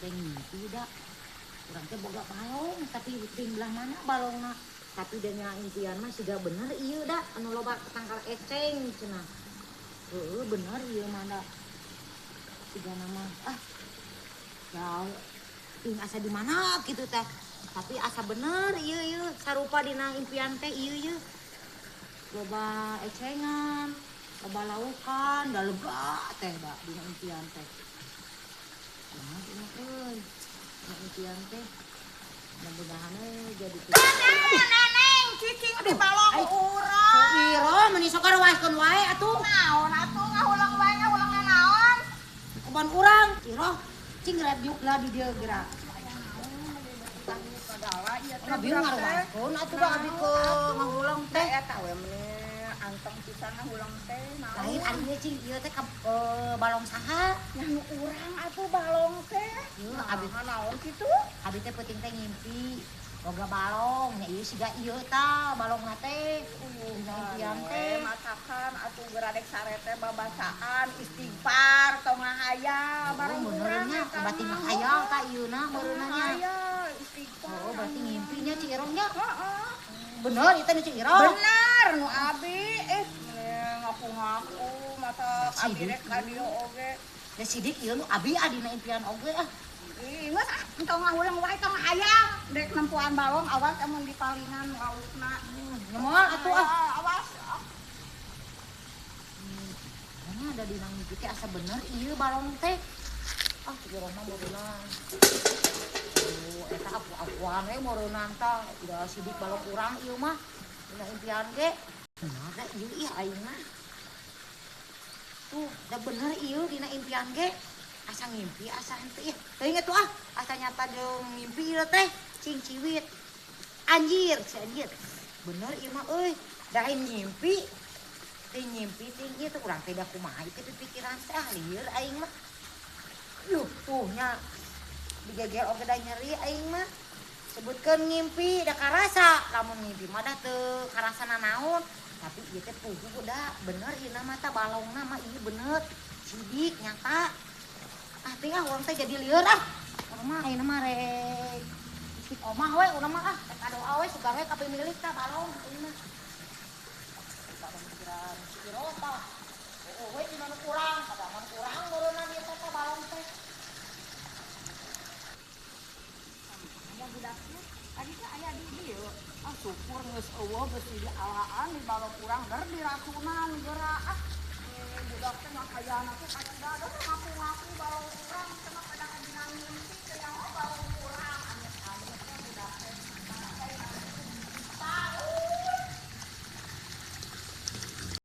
teh ngimpi da. Urang teh boga balong tapi ting belah mana balongna. Tapi denya impian mah siga bener ieu da anu loba tangkal eceng cenah. Heeh bener ieu mah da. Siga nama ya ting asa di mana gitu teh. Tapi asa bener ieu sarupa dina impian teh ieu. Loba ecengan, loba laukan, da lega teh da dina impian teh. Nah, dina euy. Dina impian teh. Mudah-mudahan jadi Neneng cicing di balong urang. Iro meni sok rawaiskeun wae atuh. Naon atuh ngahulang wae ngahulang naon? Kebon urang. Iro cing radio lah di dieu gerak. Padahal ieu teh Bingung ngaruwaiskeun atuh da abi ke ngahulang teh. Eta we meni anteng pisan ngahulang teh. Lain ari ge cing ieu teh balong saha? Nya nu urang atuh balong teh. Ieu abi naon kitu? abi teh penting teh ngimpi boga balong nya ieu siga ieu tah balongna teh. Impian teh Masakan atuh geradek sarete babasaan istighfar tong ngahaya bareng urang benernya berarti mah hayal ka ieuna meureunna nya. Aya istighfar. Oh berarti ngimpinya Ci Irong nya. Heeh. Bener itu nu Ci Irong. Benar nu abi ngaku-ngaku mata abi rek ka dieu oge. Da sidik ieu nu abi adina impian oge Ingat engkau ngahulang wae tong hayang dek nempuan balong awas amun di palingan laukna. Nyemoal atuh Awas. Mana ada dina mimpi teh asa bener ieu balong teh. Ci Irong mah meureunna. Eta apu-apuan we meureunna tah udah sidik balong urang ieu mah dina impian ge. Nah da ieu ieu aing mah. Tuh, da bener ieu dina impian ge. Asa ngimpi asa henteu ya. Teuing atuh asa nyata jeung ngimpi ieu teh cing ciwit. Anjir, si anjir. Bener ieu mah euy, da aing ngimpi. Teh ngimpi ting ieu teh urang teh da kumaha teh pikiran teh lieur aing mah. Yuh, tuh nya digeger oge da nyeri aing mah. Sebutkeun ngimpi da karasa, lamun ngimpi mah da teu karasana naon. Tapi ieu teh puguh da bener ieu mah tah balongna mah ieu bener. Sidik nyata. Tinggal urang teh jadi lieur urang mah ayeuna mah rek sik omah we urang mah rek doa we sugang we kapemilik tah balong ieu mah balong pikiran piro tah we dina nu kurang kadangan kurang meureunna ieu teh balong teh Aya budaknya tadi teh aya di dieu. Syukur geus eueuh geus dialaan di balong urang ger dirasunan geura budak teh mah hayana teh kadang-kadang ngaku-ngaku balong urang cenah kadang